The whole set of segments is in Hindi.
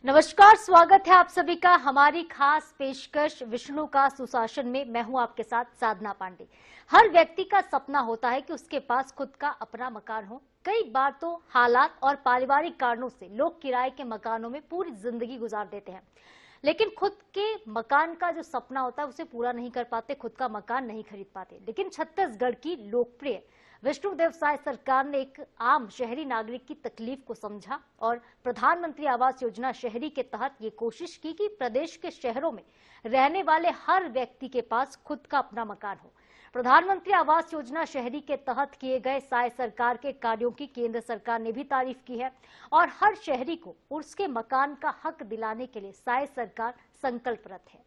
नमस्कार, स्वागत है आप सभी का हमारी खास पेशकश विष्णु का सुशासन में। मैं हूं आपके साथ साधना पांडे। हर व्यक्ति का सपना होता है कि उसके पास खुद का अपना मकान हो। कई बार तो हालात और पारिवारिक कारणों से लोग किराए के मकानों में पूरी जिंदगी गुजार देते हैं, लेकिन खुद के मकान का जो सपना होता है उसे पूरा नहीं कर पाते, खुद का मकान नहीं खरीद पाते। लेकिन छत्तीसगढ़ की लोकप्रिय विष्णुदेव साय सरकार ने एक आम शहरी नागरिक की तकलीफ को समझा और प्रधानमंत्री आवास योजना शहरी के तहत ये कोशिश की कि प्रदेश के शहरों में रहने वाले हर व्यक्ति के पास खुद का अपना मकान हो। प्रधानमंत्री आवास योजना शहरी के तहत किए गए साय सरकार के कार्यों की केंद्र सरकार ने भी तारीफ की है और हर शहरी को उसके मकान का हक दिलाने के लिए साय सरकार संकल्परत है।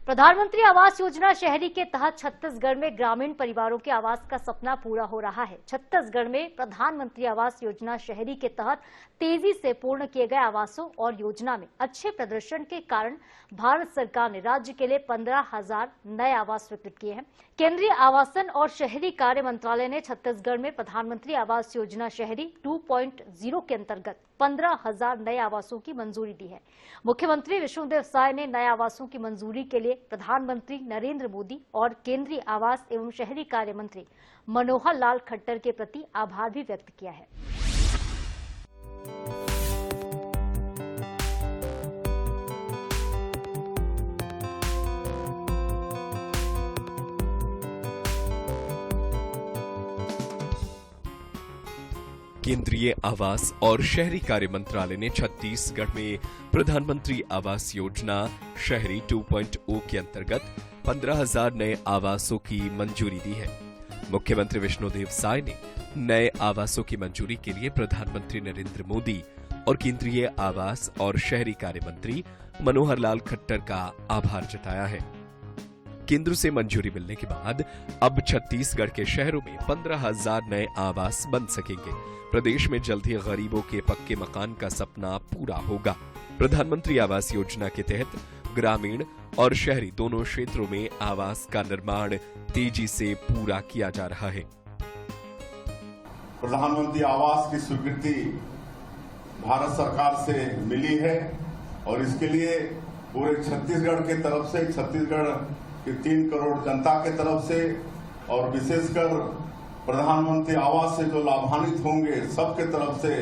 प्रधानमंत्री आवास योजना शहरी के तहत छत्तीसगढ़ में ग्रामीण परिवारों के आवास का सपना पूरा हो रहा है। छत्तीसगढ़ में प्रधानमंत्री आवास योजना शहरी के तहत तेजी से पूर्ण किए गए आवासों और योजना में अच्छे प्रदर्शन के कारण भारत सरकार ने राज्य के लिए 15,000 नए आवास स्वीकृत किए हैं। केंद्रीय आवासन और शहरी कार्य मंत्रालय ने छत्तीसगढ़ में प्रधानमंत्री आवास योजना शहरी 2.0 के अंतर्गत 15,000 नए आवासों की मंजूरी दी है। मुख्यमंत्री विष्णुदेव साय ने नए आवासों की मंजूरी के लिए प्रधानमंत्री नरेंद्र मोदी और केंद्रीय आवास एवं शहरी कार्य मंत्री मनोहर लाल खट्टर के प्रति आभार भी व्यक्त किया है। केंद्रीय आवास और शहरी कार्य मंत्रालय ने छत्तीसगढ़ में प्रधानमंत्री आवास योजना शहरी 2.0 के अंतर्गत 15,000 नए आवासों की मंजूरी दी है। मुख्यमंत्री विष्णुदेव साय ने नए आवासों की मंजूरी के लिए प्रधानमंत्री नरेंद्र मोदी और केंद्रीय आवास और शहरी कार्य मंत्री मनोहर लाल खट्टर का आभार जताया है। केंद्र से मंजूरी मिलने के बाद अब छत्तीसगढ़ के शहरों में 15,000 नए आवास बन सकेंगे। प्रदेश में जल्द ही गरीबों के पक्के मकान का सपना पूरा होगा। प्रधानमंत्री आवास योजना के तहत ग्रामीण और शहरी दोनों क्षेत्रों में आवास का निर्माण तेजी से पूरा किया जा रहा है। प्रधानमंत्री आवास की स्वीकृति भारत सरकार से मिली है और इसके लिए पूरे छत्तीसगढ़ के तरफ से, छत्तीसगढ़ की 3 करोड़ जनता के तरफ से और विशेषकर प्रधानमंत्री आवास से जो लाभान्वित होंगे सबके तरफ से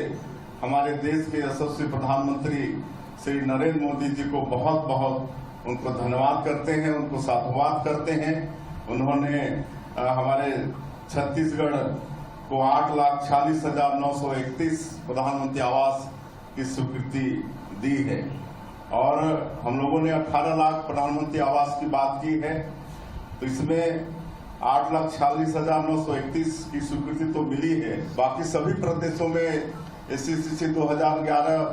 हमारे देश के यशस्वी प्रधानमंत्री श्री नरेंद्र मोदी जी को बहुत बहुत उनको धन्यवाद करते हैं, उनको साधुवाद करते हैं। उन्होंने हमारे छत्तीसगढ़ को 8,46,931 प्रधानमंत्री आवास की स्वीकृति दी है और हम लोगों ने 18 लाख प्रधानमंत्री आवास की बात की है, तो इसमें 8,46,931 की स्वीकृति तो मिली है। बाकी सभी प्रदेशों में SCC 2011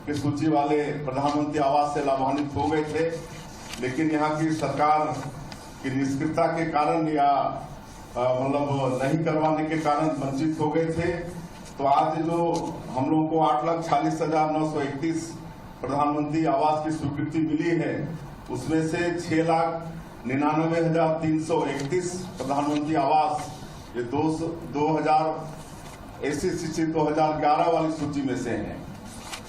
की सूची वाले प्रधानमंत्री आवास से लाभान्वित हो गए थे, लेकिन यहाँ की सरकार की निष्क्रियता के कारण या मतलब नहीं करवाने के कारण वंचित हो गए थे। तो आज जो हम लोगों को 8,46,931 प्रधानमंत्री आवास की स्वीकृति मिली है, उसमें से 6,99,331 प्रधानमंत्री आवास ये 2000 SCC 2011 वाली सूची में से हैं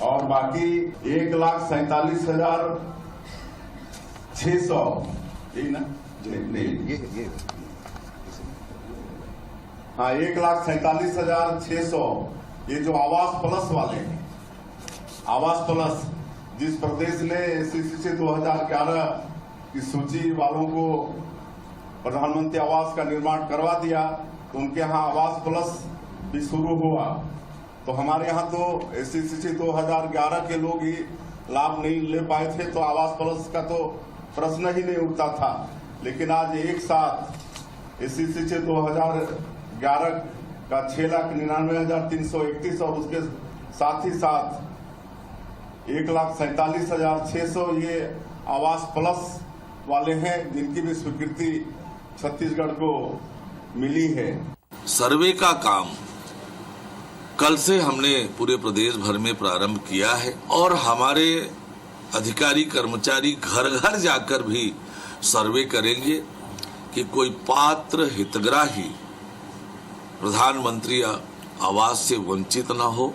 और बाकी 1,47,600 यही ना नहीं हाँ 1,47,600 ये जो आवास प्लस वाले हैं, आवास प्लस जिस प्रदेश ने SCC 2011 की सूची वालों को प्रधानमंत्री आवास का निर्माण करवा दिया, तो उनके यहाँ आवास प्लस भी शुरू हुआ। तो हमारे यहाँ तो SCC 2011 के लोग ही लाभ नहीं ले पाए थे, तो आवास प्लस का तो प्रश्न ही नहीं उठता था। लेकिन आज एक साथ SCC 2011 का 6,99,331 और उसके साथ ही साथ 1,47,600 ये आवास प्लस वाले हैं जिनकी भी स्वीकृति छत्तीसगढ़ को मिली है। सर्वे का काम कल से हमने पूरे प्रदेश भर में प्रारंभ किया है और हमारे अधिकारी कर्मचारी घर घर जाकर भी सर्वे करेंगे कि कोई पात्र हितग्राही प्रधानमंत्री आवास से वंचित न हो।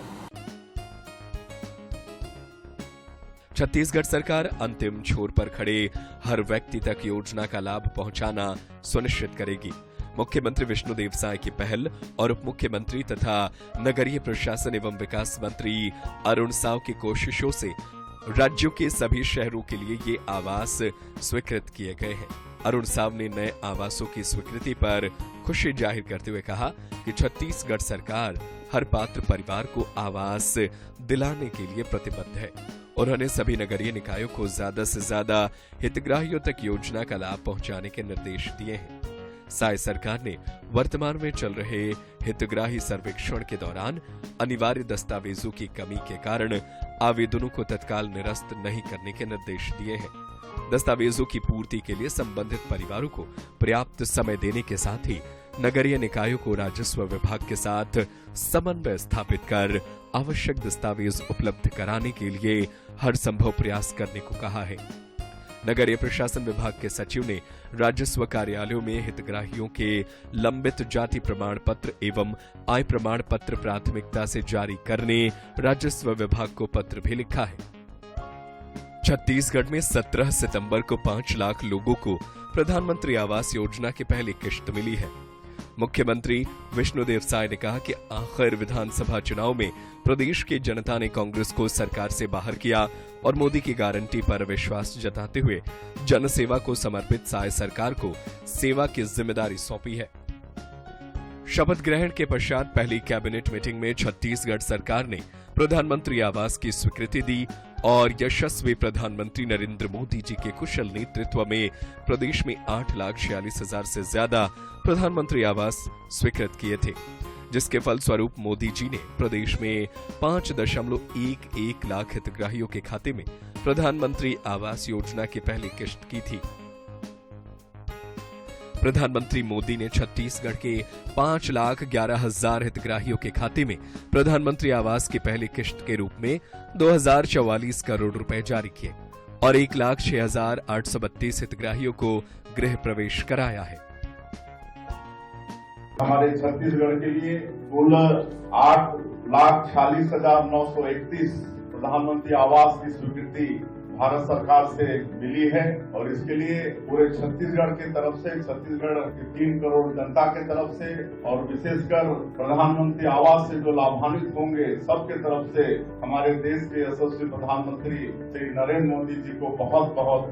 छत्तीसगढ़ सरकार अंतिम छोर पर खड़े हर व्यक्ति तक योजना का लाभ पहुंचाना सुनिश्चित करेगी। मुख्यमंत्री विष्णुदेव साय की पहल और उप मुख्यमंत्री तथा नगरीय प्रशासन एवं विकास मंत्री अरुण साव की कोशिशों से राज्यों के सभी शहरों के लिए ये आवास स्वीकृत किए गए हैं। अरुण साव ने नए आवासों की स्वीकृति पर खुशी जाहिर करते हुए कहा कि छत्तीसगढ़ सरकार हर पात्र परिवार को आवास दिलाने के लिए प्रतिबद्ध है। उन्होंने सभी नगरीय निकायों को ज्यादा से ज्यादा हितग्राहियों तक योजना का लाभ पहुंचाने के निर्देश दिए हैं। साय सरकार ने वर्तमान में चल रहे हितग्राही सर्वेक्षण के दौरान अनिवार्य दस्तावेजों की कमी के कारण आवेदनों को तत्काल निरस्त नहीं करने के निर्देश दिए हैं। दस्तावेजों की पूर्ति के लिए संबंधित परिवारों को पर्याप्त समय देने के साथ ही नगरीय निकायों को राजस्व विभाग के साथ समन्वय स्थापित कर आवश्यक दस्तावेज उपलब्ध कराने के लिए हर संभव प्रयास करने को कहा है। नगरीय प्रशासन विभाग के सचिव ने राजस्व कार्यालयों में हितग्राहियों के लंबित जाति प्रमाण पत्र एवं आय प्रमाण पत्र प्राथमिकता से जारी करने राजस्व विभाग को पत्र भी लिखा है। छत्तीसगढ़ में 17 सितंबर को 5 लाख लोगों को प्रधानमंत्री आवास योजना की पहली किश्त मिली है। मुख्यमंत्री विष्णुदेव साय ने कहा कि आखिर विधानसभा चुनाव में प्रदेश की जनता ने कांग्रेस को सरकार से बाहर किया और मोदी की गारंटी पर विश्वास जताते हुए जनसेवा को समर्पित साय सरकार को सेवा की जिम्मेदारी सौंपी है। शपथ ग्रहण के पश्चात पहली कैबिनेट मीटिंग में छत्तीसगढ़ सरकार ने प्रधानमंत्री आवास की स्वीकृति दी और यशस्वी प्रधानमंत्री नरेंद्र मोदी जी के कुशल नेतृत्व में प्रदेश में 8,46,000 से ज्यादा प्रधानमंत्री आवास स्वीकृत किए थे, जिसके फलस्वरूप मोदी जी ने प्रदेश में 5.11 लाख हितग्राहियों के खाते में प्रधानमंत्री आवास योजना की पहली किश्त की थी। प्रधानमंत्री मोदी ने छत्तीसगढ़ के 5,11,000 हितग्राहियों के खाते में प्रधानमंत्री आवास की पहली किश्त के रूप में 2,044 करोड़ रुपए जारी किए और 1,06,832 हितग्राहियों को गृह प्रवेश कराया है। हमारे छत्तीसगढ़ के लिए कुल 8,46,931 प्रधानमंत्री आवास की स्वीकृति भारत सरकार से मिली है और इसके लिए पूरे छत्तीसगढ़ की तरफ से, छत्तीसगढ़ की 3 करोड़ जनता के तरफ से और विशेषकर प्रधानमंत्री आवास से जो लाभान्वित होंगे सबके तरफ से हमारे देश के यशस्वी प्रधानमंत्री श्री नरेंद्र मोदी जी को बहुत बहुत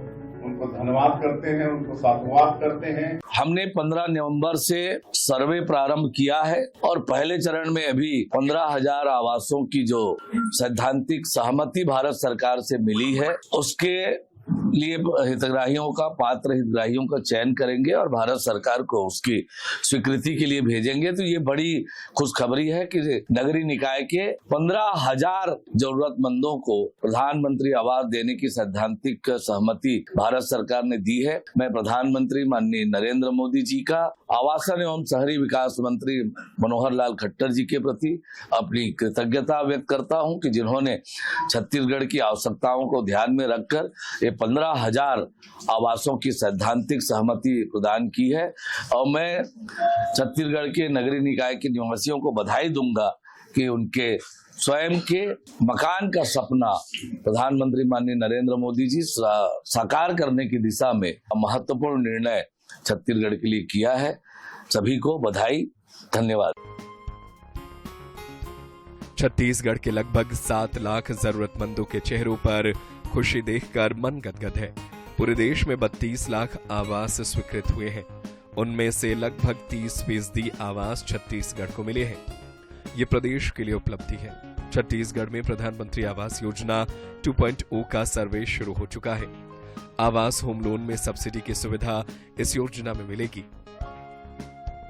उनको धन्यवाद करते हैं, उनको साधुवाद करते हैं। हमने 15 नवंबर से सर्वे प्रारंभ किया है और पहले चरण में अभी 15,000 आवासों की जो सैद्धांतिक सहमति भारत सरकार से मिली है उसके लिए हितग्राहियों का, पात्र हितग्राहियों का चयन करेंगे और भारत सरकार को उसकी स्वीकृति के लिए भेजेंगे। तो ये बड़ी खुशखबरी है कि नगरीय निकाय के 15,000 जरूरतमंदों को प्रधानमंत्री आवास देने की सैद्धांतिक सहमति भारत सरकार ने दी है। मैं प्रधानमंत्री माननीय नरेंद्र मोदी जी का, आवासन एवं शहरी विकास मंत्री मनोहर लाल खट्टर जी के प्रति अपनी कृतज्ञता व्यक्त करता हूं कि जिन्होंने छत्तीसगढ़ की आवश्यकताओं को ध्यान में रखकर 15,000 आवासों की सैद्धांतिक सहमति प्रदान की है और मैं छत्तीसगढ़ के नगरीय निकाय के निवासियों को बधाई दूंगा कि उनके स्वयं के मकान का सपना प्रधानमंत्री माननीय नरेंद्र मोदी जी साकार करने की दिशा में महत्वपूर्ण निर्णय छत्तीसगढ़ के लिए किया है। सभी को बधाई, धन्यवाद। छत्तीसगढ़ के लगभग 7 लाख जरूरतमंदों के चेहरों पर खुशी देखकर मन गदगद है। पूरे देश में 32 लाख आवास स्वीकृत हुए हैं। उनमें से लगभग 30% आवास छत्तीसगढ़ को मिले हैं। ये प्रदेश के लिए उपलब्धि है। छत्तीसगढ़ में प्रधानमंत्री आवास योजना 2.0 का सर्वे शुरू हो चुका है। आवास होम लोन में सब्सिडी की सुविधा इस योजना में मिलेगी।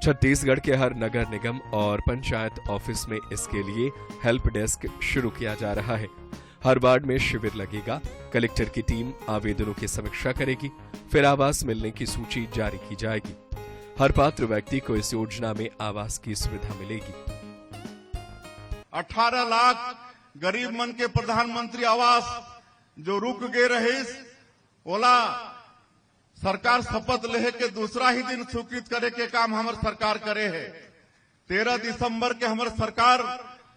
छत्तीसगढ़ के हर नगर निगम और पंचायत ऑफिस में इसके लिए हेल्प डेस्क शुरू किया जा रहा है। हर वार्ड में शिविर लगेगा। कलेक्टर की टीम आवेदनों की समीक्षा करेगी, फिर आवास मिलने की सूची जारी की जाएगी। हर पात्र व्यक्ति को इस योजना में आवास की सुविधा मिलेगी। 18 लाख गरीब मन के प्रधानमंत्री आवास जो रुक गए रहे, ओला सरकार शपथ लेहे के दूसरा ही दिन स्वीकृत करे के काम हमार सरकार करे है। 13 दिसंबर के हमार सरकार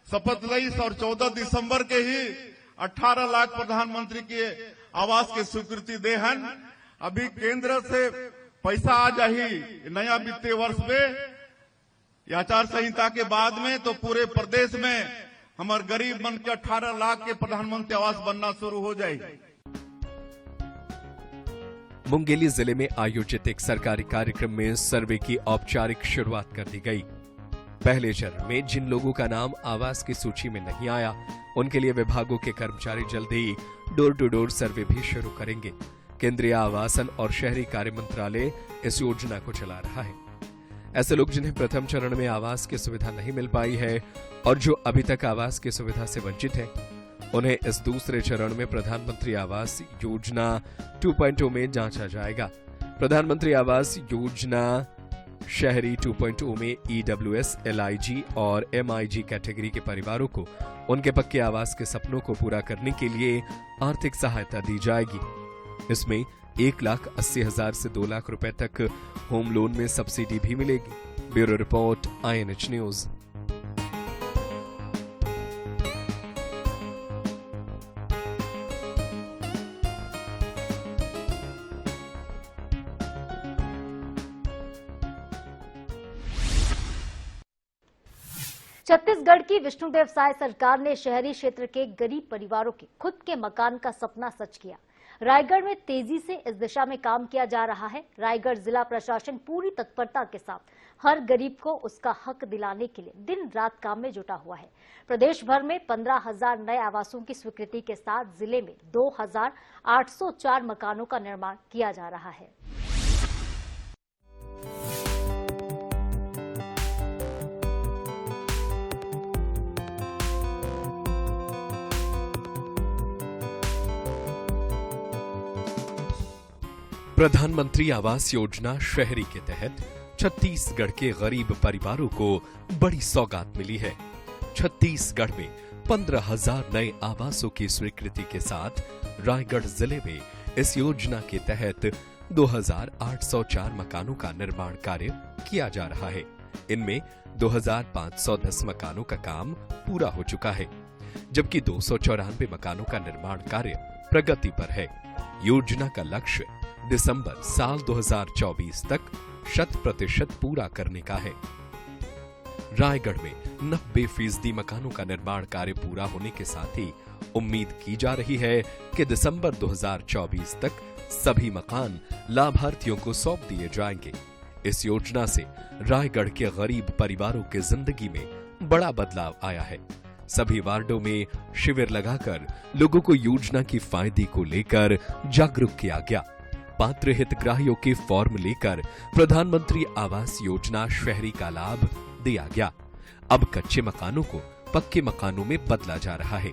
शपथ ली और 14 दिसंबर के ही 18 लाख प्रधानमंत्री के आवास के स्वीकृति दे हन। अभी केंद्र से पैसा आ जाही नया वित्तीय वर्ष में आचार संहिता के बाद में, तो पूरे प्रदेश में हमारे गरीब मन के 18 लाख के प्रधानमंत्री आवास बनना शुरू हो जाएगी। मुंगेली जिले में आयोजित एक सरकारी कार्यक्रम में सर्वे की औपचारिक शुरुआत कर दी गई। पहले चरण में जिन लोगों का नाम आवास की सूची में नहीं आया, उनके लिए विभागों के कर्मचारी जल्द ही डोर टू डोर सर्वे भी शुरू करेंगे। केंद्रीय आवासन और शहरी कार्य मंत्रालय इस योजना को चला रहा है। ऐसे लोग जिन्हें प्रथम चरण में आवास की सुविधा नहीं मिल पाई है और जो अभी तक आवास की सुविधा से वंचित हैं, उन्हें इस दूसरे चरण में प्रधानमंत्री आवास योजना 2.0 में जांचा जाएगा। प्रधानमंत्री आवास योजना शहरी 2.0 में EWS, LIG और MIG कैटेगरी के परिवारों को उनके पक्के आवास के सपनों को पूरा करने के लिए आर्थिक सहायता दी जाएगी। इसमें 1,80,000 से 2 लाख रुपए तक होम लोन में सब्सिडी भी मिलेगी। Bureau report, INH news. Chhattisgarh की विष्णुदेव साय सरकार ने शहरी क्षेत्र के गरीब परिवारों के खुद के मकान का सपना सच किया। रायगढ़ में तेजी से इस दिशा में काम किया जा रहा है। रायगढ़ जिला प्रशासन पूरी तत्परता के साथ हर गरीब को उसका हक दिलाने के लिए दिन रात काम में जुटा हुआ है। प्रदेश भर में 15,000 नए आवासों की स्वीकृति के साथ जिले में 2,804 मकानों का निर्माण किया जा रहा है। प्रधानमंत्री आवास योजना शहरी के तहत छत्तीसगढ़ के गरीब परिवारों को बड़ी सौगात मिली है। छत्तीसगढ़ में 15,000 नए आवासों की स्वीकृति के साथ रायगढ़ जिले में इस योजना के तहत 2,804 मकानों का निर्माण कार्य किया जा रहा है। इनमें 2,510 मकानों का काम पूरा हो चुका है, जबकि 294 मकानों का निर्माण कार्य प्रगति पर है। योजना का लक्ष्य दिसंबर साल 2024 तक 100% पूरा करने का है। रायगढ़ में 90% मकानों का निर्माण कार्य पूरा होने के साथ ही उम्मीद की जा रही है कि दिसंबर 2024 तक सभी मकान लाभार्थियों को सौंप दिए जाएंगे। इस योजना से रायगढ़ के गरीब परिवारों की जिंदगी में बड़ा बदलाव आया है। सभी वार्डों में शिविर लगाकर लोगों को योजना की फायदे को लेकर जागरूक किया गया। पात्र हितग्राहियों के फॉर्म लेकर प्रधानमंत्री आवास योजना शहरी का लाभ दिया गया। अब कच्चे मकानों को पक्के मकानों में बदला जा रहा है।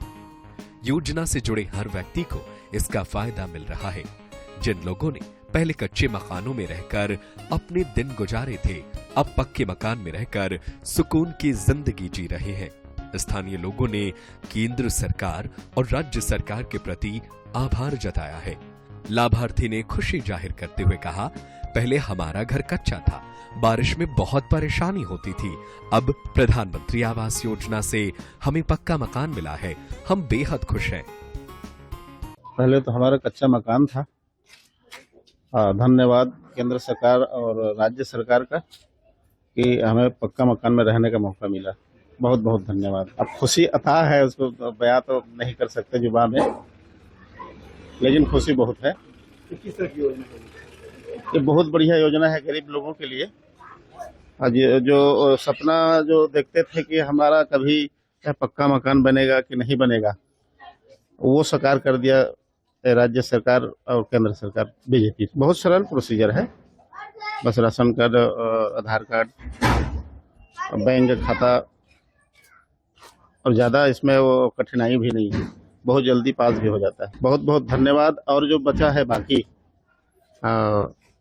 योजना से जुड़े हर व्यक्ति को इसका फायदा मिल रहा है। जिन लोगों ने पहले कच्चे मकानों में रहकर अपने दिन गुजारे थे, अब पक्के मकान में रहकर सुकून की जिंदगी जी रहे हैं। स्थानीय लोगों ने केंद्र सरकार और राज्य सरकार के प्रति आभार जताया है। लाभार्थी ने खुशी जाहिर करते हुए कहा, पहले हमारा घर कच्चा था, बारिश में बहुत परेशानी होती थी। अब प्रधानमंत्री आवास योजना से हमें पक्का मकान मिला है, हम बेहद खुश हैं। पहले तो हमारा कच्चा मकान था। धन्यवाद केंद्र सरकार और राज्य सरकार का कि हमें पक्का मकान में रहने का मौका मिला। बहुत बहुत धन्यवाद। अब खुशी अथाह है, उसको बयां तो नहीं कर सकते जुबान में, लेकिन खुशी बहुत है। किस तरह की योजना है? ये बहुत बढ़िया योजना है गरीब लोगों के लिए। जो सपना जो देखते थे कि हमारा कभी पक्का मकान बनेगा कि नहीं बनेगा, वो साकार कर दिया राज्य सरकार और केंद्र सरकार बीजेपी। बहुत सरल प्रोसीजर है, बस राशन कार्ड, आधार कार्ड, बैंक खाता, और ज्यादा इसमें वो कठिनाई भी नहीं है, बहुत जल्दी पास भी हो जाता है। बहुत बहुत धन्यवाद। और जो बचा है बाकी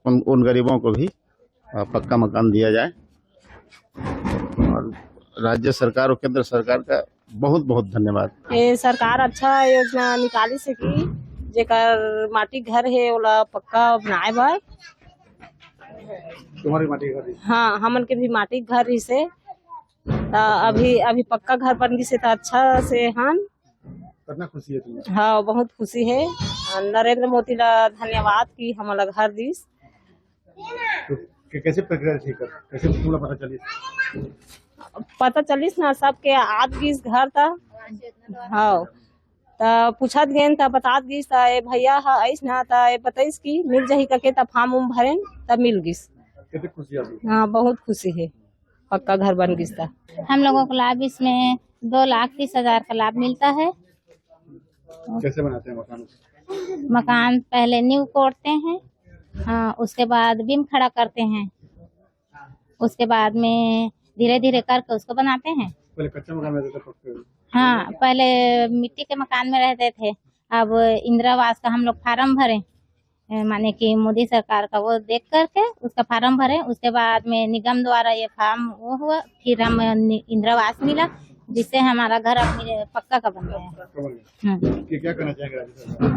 उन गरीबों को भी पक्का मकान दिया जाए। और राज्य सरकार और केंद्र सरकार का बहुत बहुत धन्यवाद। ये सरकार अच्छा योजना निकाली से की जेकर माटी घर है ओला पक्का बनाए बर। तुम्हारी माटी का घर है। हाँ, हमन के भी माटी घर ही से अभी पक्का घर बन गई से तो अच्छा से हन। कितना खुशी है तुम्हें? हाँ, बहुत खुशी है। नरेंद्र मोदी ला धन्यवाद की हमारा घर दिस। तो कैसे प्रक्रिया थी कर कैसे तुम्हें पता चलिस ना सबके आद गिस घर था। हाँ, पूछत गए त बतात गिस त ए भैया हा ऐस ना त ए बताइस की मिल जाही करके त फार्म उम भरें तब मिल गिस। कितनी खुशी है? हाँ, बहुत खुशी है पक्का घर बन गिस था। हम लोगों को लाभ इसमें 2,30,000 का लाभ मिलता है। कैसे बनाते हैं मकान? मकान पहले नींव कोड़ते हैं, हाँ, उसके बाद बीम खड़ा करते हैं, उसके बाद में धीरे धीरे करके उसको बनाते हैं। पहले कच्चा मकान में रहते थे? हाँ, पहले मिट्टी के मकान में रहते थे, अब इंदिरा आवास का हम लोग फार्म भरे, माने कि मोदी सरकार का वो देख करके उसका फार्म भरे, उसके बाद में निगम द्वारा ये फार्म वो हुआ, फिर हम इंदिरा आवास मिला जिससे हमारा घर अपने पक्का का बन गया। क्या करना चाहेंगे राज्य सरकार?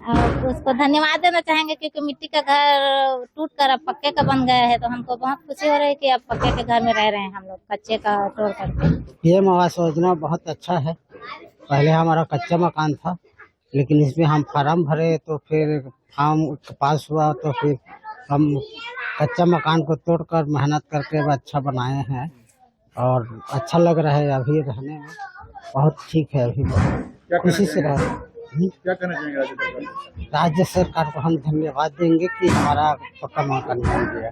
और उसको धन्यवाद देना चाहेंगे क्योंकि मिट्टी का घर टूट कर अब पक्के का बन गया है, तो हमको बहुत खुशी हो रही है कि अब पक्के के घर में रह रहे हैं हम लोग कच्चे का तोड़ करके। पीएम आवास योजना बहुत अच्छा है। पहले हमारा कच्चा मकान था, लेकिन इसमें हम फार्म भरे तो फिर फार्म पास हुआ तो फिर हम कच्चा मकान को तोड़कर मेहनत करके अब अच्छा बनाए हैं और अच्छा लग रहा है अभी रहने में। बहुत ठीक है, अभी खुशी से रह। क्या करना चाहेंगे राज्य सरकार? राज्य सरकार को हम धन्यवाद देंगे कि हमारा पक्का मकान बन गया।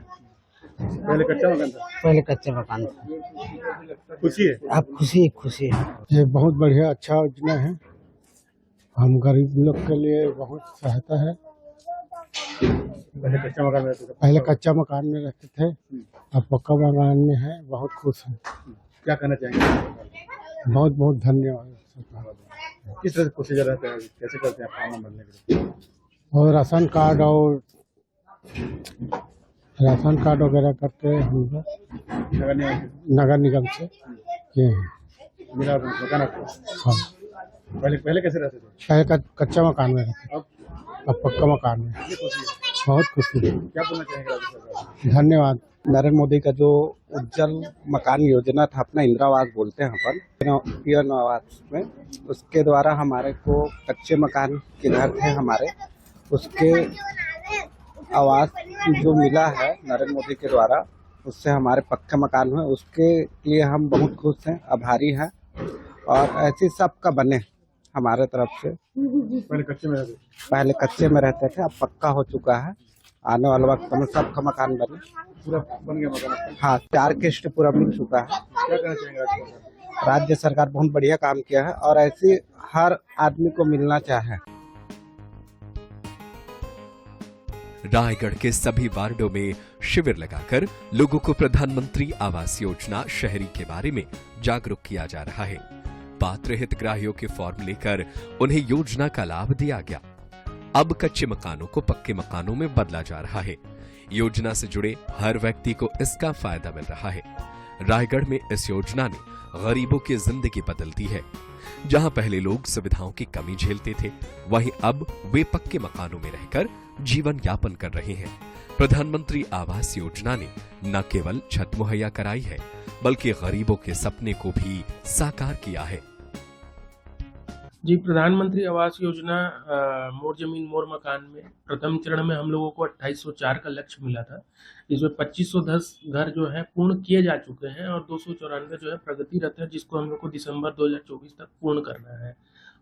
पहले कच्चा मकान था? पहले कच्चा मकान था। खुशी है? अब खुशी है। ये बहुत बढ़िया अच्छा योजना है, हम गरीब लोग के लिए बहुत सहायता है। पहले कच्चा मकान में रहते थे? पहले कच्चा मकान में रहते थे, अब पक्का मकान में है, बहुत खुश है। क्या करना चाहेंगे? बहुत बहुत धन्यवाद सरकार। किस तरह से प्रोसीजर रहता है, कैसे करते हैं फॉर्म भरने के लिए? और राशन कार्ड वगैरह करके हम लोग नगर निगम से किए हैं। मिला मकान आपको? हाँ, पहले कैसे रहते थे? पहले कच्चा मकान में रहते थे, अब पक्का मकान में। बहुत खुशी है। क्या बोलना चाहेंगे राज्य सरकार? धन्यवाद। नरेंद्र मोदी का जो उज्जवल मकान योजना था, अपना इंदिरा आवास बोलते हैं अपन, पीएम आवास में, उसके द्वारा हमारे को कच्चे मकान के घर थे हमारे, उसके आवास जो मिला है नरेंद्र मोदी के द्वारा, उससे हमारे पक्का मकान हुए। उसके लिए हम बहुत खुश हैं, आभारी हैं और ऐसे सबका बने हमारे तरफ से। पहले कच्चे में रहते थे, अब पक्का हो चुका है। आने वाले वक्त में सबका मकान बने। पूरा बन गया मकान? हाँ, 4 किस्त पूरा मिल चुका है। क्या कहना चाहेंगे राज्य सरकार? राज्य सरकार बहुत बढ़िया काम किया है और ऐसे हर आदमी को मिलना चाहे। रायगढ़ के सभी वार्डों में शिविर लगाकर लोगों को प्रधानमंत्री आवास योजना शहरी के बारे में जागरूक किया जा रहा है। पात्र हितग्राहियों के फॉर्म लेकर उन्हें योजना का लाभ दिया गया। अब कच्चे मकानों को पक्के मकानों में बदला जा रहा है। योजना से जुड़े हर व्यक्ति को इसका फायदा मिल रहा है। रायगढ़ में इस योजना ने गरीबों की जिंदगी बदल दी है। जहां पहले लोग सुविधाओं की कमी झेलते थे, वहीं अब वे पक्के मकानों में रहकर जीवन यापन कर रहे हैं। प्रधानमंत्री आवास योजना ने न केवल छत मुहैया कराई है, बल्कि गरीबों के सपने को भी साकार किया है। जी, प्रधानमंत्री आवास योजना मोर जमीन मोर मकान में प्रथम चरण में हम लोगों को 2804 का लक्ष्य मिला था। इसमें 2510 घर जो है पूर्ण किए जा चुके हैं और 294 जो है प्रगतिरत है, जिसको हम लोग को दिसंबर 2024 तक पूर्ण करना है।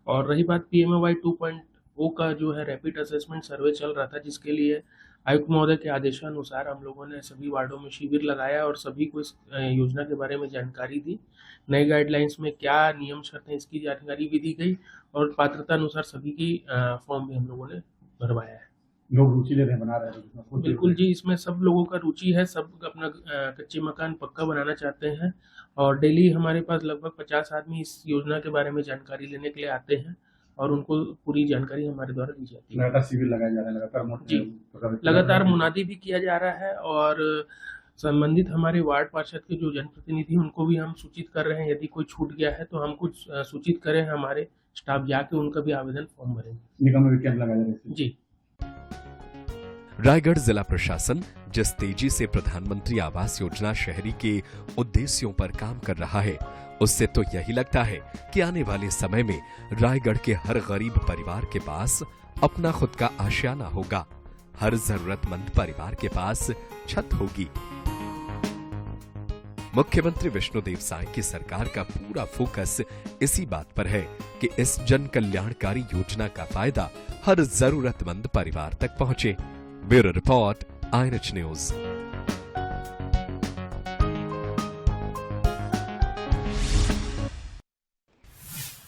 और रही बात PMAY 2.0 का जो है रैपिड असेसमेंट सर्वे चल रहा था, जिसके लिए आयुक्त महोदय के आदेशानुसार हम लोगों ने सभी वार्डों में शिविर लगाया और सभी को इस योजना के बारे में जानकारी दी। नई गाइडलाइंस में क्या नियम शर्त है इसकी जानकारी भी दी गई और पात्रता अनुसार सभी की फॉर्म भी हम लोगों ने भरवाया है। लोग रुचि ले रहे हैं, बना रहे हैं? बिल्कुल जी, इसमें सब लोगों का रुचि है, सब अपना कच्चे मकान पक्का बनाना चाहते हैं और डेली हमारे पास लगभग 50 आदमी इस योजना के बारे में जानकारी लेने के लिए आते हैं और उनको पूरी जानकारी हमारे द्वारा दी जाती है। लगातार शिविर लगाए जा रहे हैं, लगातार मुनादी भी किया जा रहा है और संबंधित हमारे वार्ड पार्षद के जो जनप्रतिनिधि उनको भी हम सूचित कर रहे हैं, यदि कोई छूट गया है तो हमको सूचित करें, हमारे स्टाफ जाके उनका भी आवेदन फॉर्म भरेंगे। निगम में कैंप लगाया जाएगा जी। रायगढ़ जिला प्रशासन जिस तेजी से प्रधानमंत्री आवास योजना शहरी के उद्देश्यों पर काम कर रहा है, उससे तो यही लगता है कि आने वाले समय में रायगढ़ के हर गरीब परिवार के पास अपना खुद का आशियाना होगा, हर जरूरतमंद परिवार के पास छत होगी। मुख्यमंत्री विष्णुदेव साय की सरकार का पूरा फोकस इसी बात पर है कि इस जन कल्याणकारी योजना का फायदा हर जरूरतमंद परिवार तक पहुंचे। Bureau report, INH news.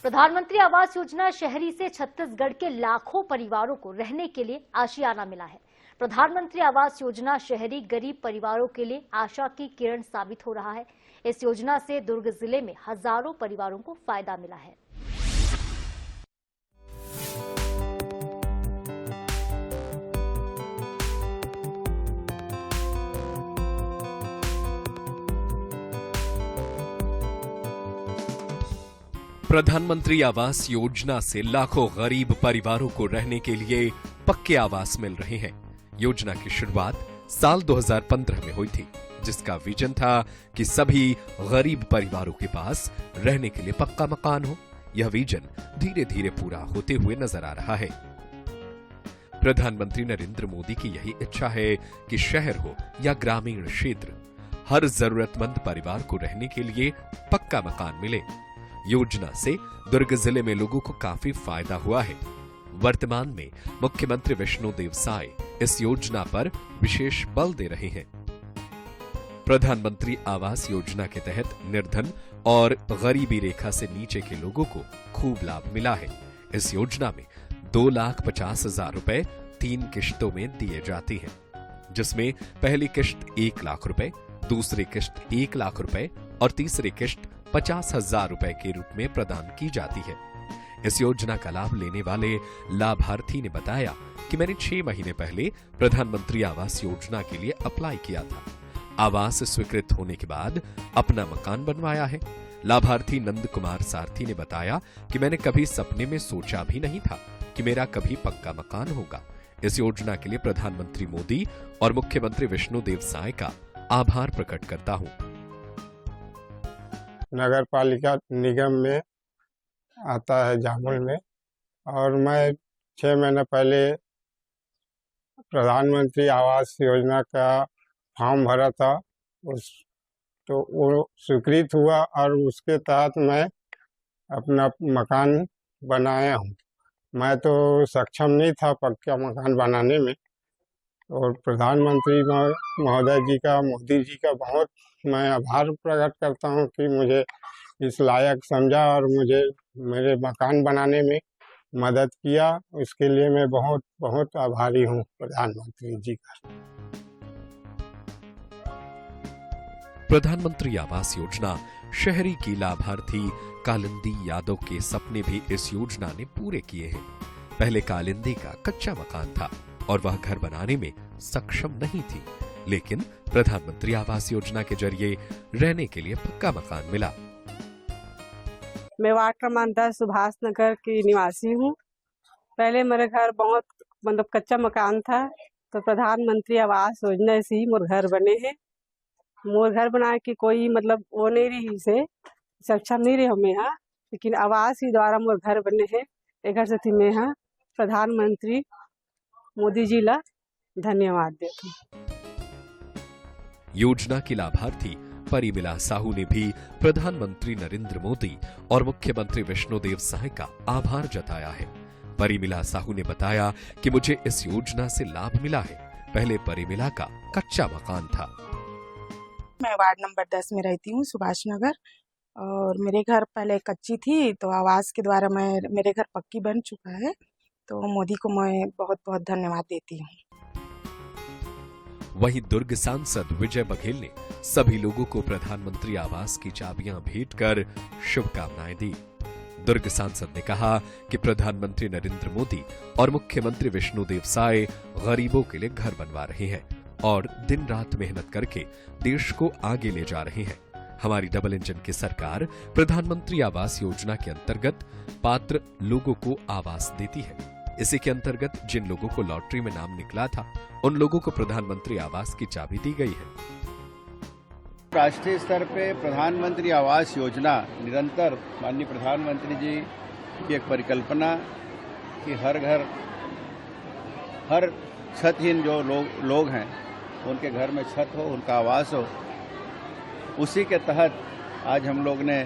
प्रधानमंत्री आवास योजना शहरी से छत्तीसगढ़ के लाखों परिवारों को रहने के लिए आशियाना मिला है। प्रधानमंत्री आवास योजना शहरी गरीब परिवारों के लिए आशा की किरण साबित हो रहा है। इस योजना से दुर्ग जिले में हजारों परिवारों को फायदा मिला है। प्रधानमंत्री आवास योजना से लाखों गरीब परिवारों को रहने के लिए पक्के आवास मिल रहे हैं। योजना की शुरुआत साल 2015 में हुई थी, जिसका विजन था कि सभी गरीब परिवारों के पास रहने के लिए पक्का मकान हो। यह विजन धीरे धीरे पूरा होते हुए नजर आ रहा है। प्रधानमंत्री नरेंद्र मोदी की यही इच्छा है कि शहर हो या ग्रामीण क्षेत्र, हर जरूरतमंद परिवार को रहने के लिए पक्का मकान मिले। योजना से दुर्ग जिले में लोगों को काफी फायदा हुआ है। वर्तमान में मुख्यमंत्री विष्णुदेव साय इस योजना पर विशेष बल दे रहे हैं। प्रधानमंत्री आवास योजना के तहत निर्धन और गरीबी रेखा से नीचे के लोगों को खूब लाभ मिला है। इस योजना में 2,50,000 रुपए 3 किश्तों में दिए जाते हैं, जिसमें पहली किश्त 1 लाख रुपए, दूसरी किश्त 1 लाख रुपए और तीसरी किश्त 50,000 रुपए के रूप में प्रदान की जाती है। इस योजना का लाभ लेने वाले लाभार्थी ने बताया कि मैंने 6 महीने पहले प्रधानमंत्री आवास योजना के लिए अप्लाई किया था। आवास स्वीकृत होने के बाद अपना मकान बनवाया है। लाभार्थी नंद कुमार सारथी ने बताया कि मैंने कभी सपने में सोचा भी नहीं था कि मेरा कभी पक्का मकान होगा। इस योजना के लिए प्रधानमंत्री मोदी और मुख्यमंत्री विष्णुदेव साय का आभार प्रकट करता हूं। नगर पालिका निगम में आता है जामुल में, और मैं 6 महीने पहले प्रधानमंत्री आवास योजना का फॉर्म भरा था। तो वो स्वीकृत हुआ और उसके तहत मैं अपना मकान बनाया हूँ। मैं तो सक्षम नहीं था पक्का मकान बनाने में, और प्रधानमंत्री महोदय जी का, मोदी जी का बहुत मैं आभार प्रकट करता हूँ कि मुझे इस लायक समझा और मुझे मेरे मकान बनाने में मदद किया। इसके लिए मैं बहुत बहुत आभारी हूँ प्रधानमंत्री जी का। प्रधानमंत्री आवास योजना शहरी की लाभार्थी कालिंदी यादव के सपने भी इस योजना ने पूरे किए हैं। पहले कालिंदी का कच्चा मकान था और वह घर बनाने में सक्षम नहीं थी, लेकिन प्रधानमंत्री आवास योजना के जरिए रहने के लिए पक्का मकान मिला। मैं वार्ड क्रमांक 10 सुभाष नगर की निवासी हूँ। पहले मेरे घर बहुत कच्चा मकान था, तो प्रधानमंत्री आवास योजना से ही मोर घर बने हैं। मोर घर बनाए कि कोई वो नहीं रही से सक्षम नहीं रहे हमें यहाँ, लेकिन आवास ही द्वारा मोर घर बने हैं। एक घर से मैं यहाँ प्रधानमंत्री मोदी जी ला धन्यवाद देती हूँ। योजना की लाभार्थी परिमिला साहू ने भी प्रधानमंत्री नरेंद्र मोदी और मुख्यमंत्री विष्णुदेव साय का आभार जताया है। परिमिला साहू ने बताया कि मुझे इस योजना से लाभ मिला है। पहले परिमिला का कच्चा मकान था। मैं वार्ड नंबर 10 में रहती हूँ, सुभाष नगर, और मेरे घर पहले कच्ची थी, तो आवास के द्वारा मेरे घर पक्की बन चुका है। तो मोदी को मैं बहुत बहुत धन्यवाद देती हूँ। वहीं दुर्ग सांसद विजय बघेल ने सभी लोगों को प्रधानमंत्री आवास की चाबियां भेंट कर शुभकामनाएं दी। दुर्ग सांसद ने कहा कि प्रधानमंत्री नरेंद्र मोदी और मुख्यमंत्री विष्णुदेव साय गरीबों के लिए घर बनवा रहे हैं और दिन रात मेहनत करके देश को आगे ले जा रहे हैं। हमारी डबल इंजन की सरकार प्रधानमंत्री आवास योजना के अंतर्गत पात्र लोगों को आवास देती है। इसी के अंतर्गत जिन लोगों को लॉटरी में नाम निकला था, उन लोगों को प्रधानमंत्री आवास की चाबी दी गई है। राष्ट्रीय स्तर पे प्रधानमंत्री आवास योजना निरंतर माननीय प्रधानमंत्री जी की एक परिकल्पना कि हर घर, हर छतहीन जो लोग हैं उनके घर में छत हो, उनका आवास हो, उसी के तहत आज हम लोग ने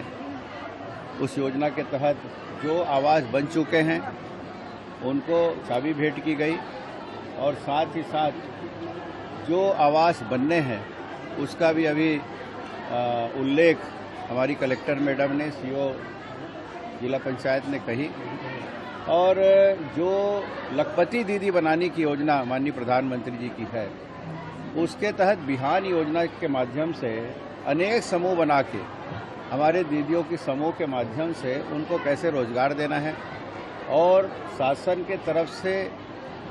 उस योजना के तहत जो आवास बन चुके हैं उनको चाबी भेंट की गई और साथ ही साथ जो आवास बनने हैं उसका भी अभी उल्लेख हमारी कलेक्टर मैडम ने, सीओ जिला पंचायत ने कही। और जो लखपति दीदी बनाने की योजना माननीय प्रधानमंत्री जी की है, उसके तहत बिहान योजना के माध्यम से अनेक समूह बना के हमारे दीदियों की समूह के माध्यम से उनको कैसे रोजगार देना है और शासन के तरफ से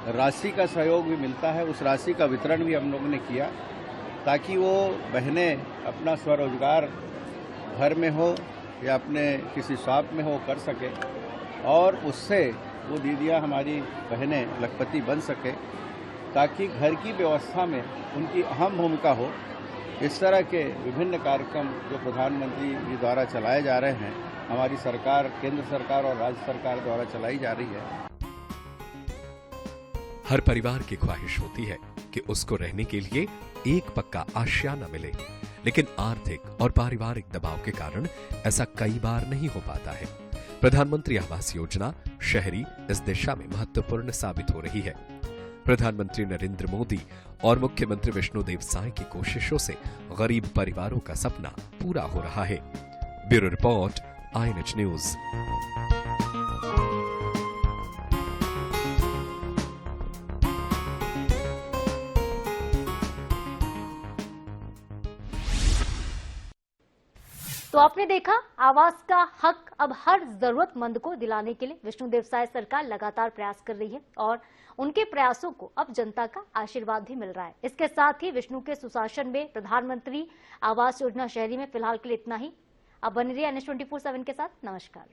राशि का सहयोग भी मिलता है, उस राशि का वितरण भी हम लोगों ने किया ताकि वो बहनें अपना स्वरोजगार घर में हो या अपने किसी शॉप में हो कर सके और उससे वो दीदियाँ हमारी बहनें लखपति बन सके ताकि घर की व्यवस्था में उनकी अहम भूमिका हो। इस तरह के विभिन्न कार्यक्रम जो प्रधानमंत्री जी द्वारा चलाए जा रहे हैं, हमारी सरकार, केंद्र सरकार और राज्य सरकार द्वारा चलाई जा रही है। हर परिवार की ख्वाहिश होती है कि उसको रहने के लिए एक पक्का आशियाना मिले, लेकिन आर्थिक और पारिवारिक दबाव के कारण ऐसा कई बार नहीं हो पाता है। प्रधानमंत्री आवास योजना शहरी इस दिशा में महत्वपूर्ण साबित हो रही है। प्रधानमंत्री नरेंद्र मोदी और मुख्यमंत्री विष्णुदेव साय की कोशिशों से गरीब परिवारों का सपना पूरा हो रहा है। Bureau report, INH news. तो आपने देखा, आवास का हक अब हर जरूरतमंद को दिलाने के लिए विष्णुदेव साय सरकार लगातार प्रयास कर रही है और उनके प्रयासों को अब जनता का आशीर्वाद भी मिल रहा है। इसके साथ ही विष्णु के सुशासन में प्रधानमंत्री आवास योजना शहरी में फिलहाल के लिए इतना ही। अब बने रहिए NH 24/7 के साथ। नमस्कार।